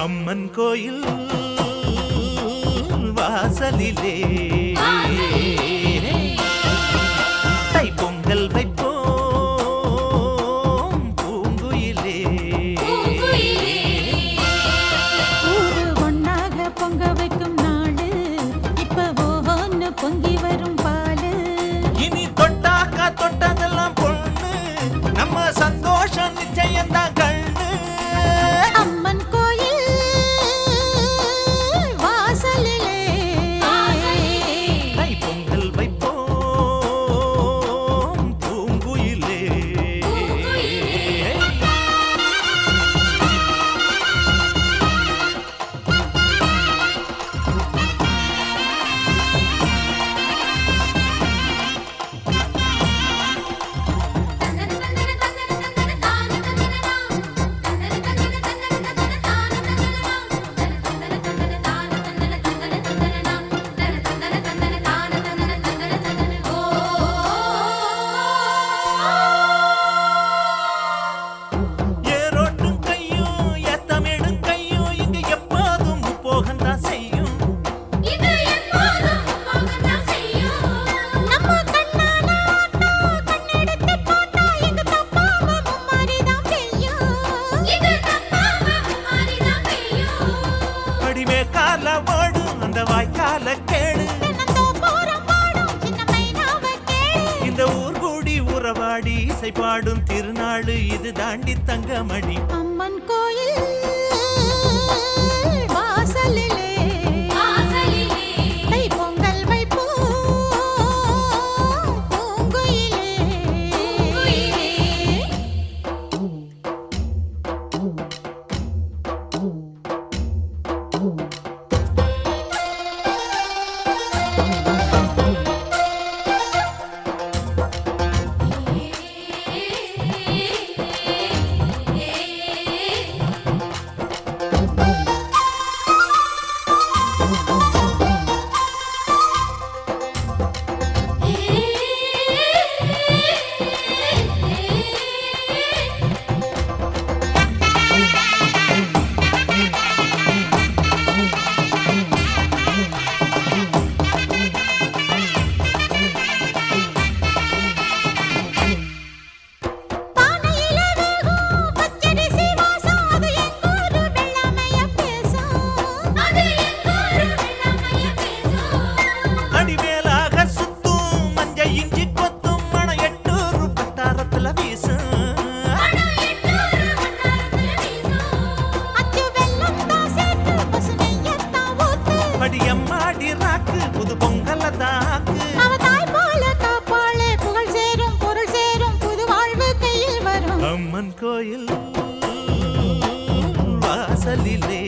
அம்மன் கோயில் வாசலிலே தைப்பொங்கல் வைப்போம் பூங்குயிலே. ஊரு ஒன்னாக பொங்க வைக்கும் நாடு இப்ப ஒவ்வொன்னு பொங்கி வரும் பாலு. இனி தொட்டாக்கா தொட்டதெல்லாம் பொண்ணு நம்ம சந்தோஷம் நிச்சயம்தான் கண்ணு. அம்மன் கோயில் வாசலிலே தைப்பொங்கல் வைப்போம் பூங்குயிலே. ஏரோட்டும் கையும் ஏத்தமிடும் கையும் இங்கு எப்போதும் போகத்தான் செய்யும். நம்ம கண்ணால ஆட்டா கண்ணெடுத்து பார்த்தா எங்க தப்பாம மும்மாரிதான் பெய்யும். அடிமே கால ஓடும் அந்த வாய்க்கால கேடு. தென்னந்தோப்புறம் பாடும் சின்ன மைனாவை கேளு. இந்த ஊர் கூடி உறவாடி இசை பாடும் திருநாள் இது தாண்டி தங்கமணி. அம்மன் கோயில் வாசலிலே தைப்பொங்கல் வைப்போம் பூங்குயிலே. பானையில வேகும் பச்சரிசி வாசம் அது எங்கூரு வெள்ளாமைய பேசும். அடிமேலாக சுத்தும் மஞ்ச இஞ்சி கொத்தும் மண எட்டூர் பட்டாரத்துல வீசும். அச்சு வெல்லம் தான் சேர்த்து பசு நெய்யத்தான் ஊத்து. அடியம்மாடி ராக்கு புது பொங்கல தாக்கு. அவ தாய் போல காப்பாளே புகழ் சேரும் பொருள் சேரும் புது வாழ்வு கையில் வரும். அம்மன் கோயில் வாசலிலே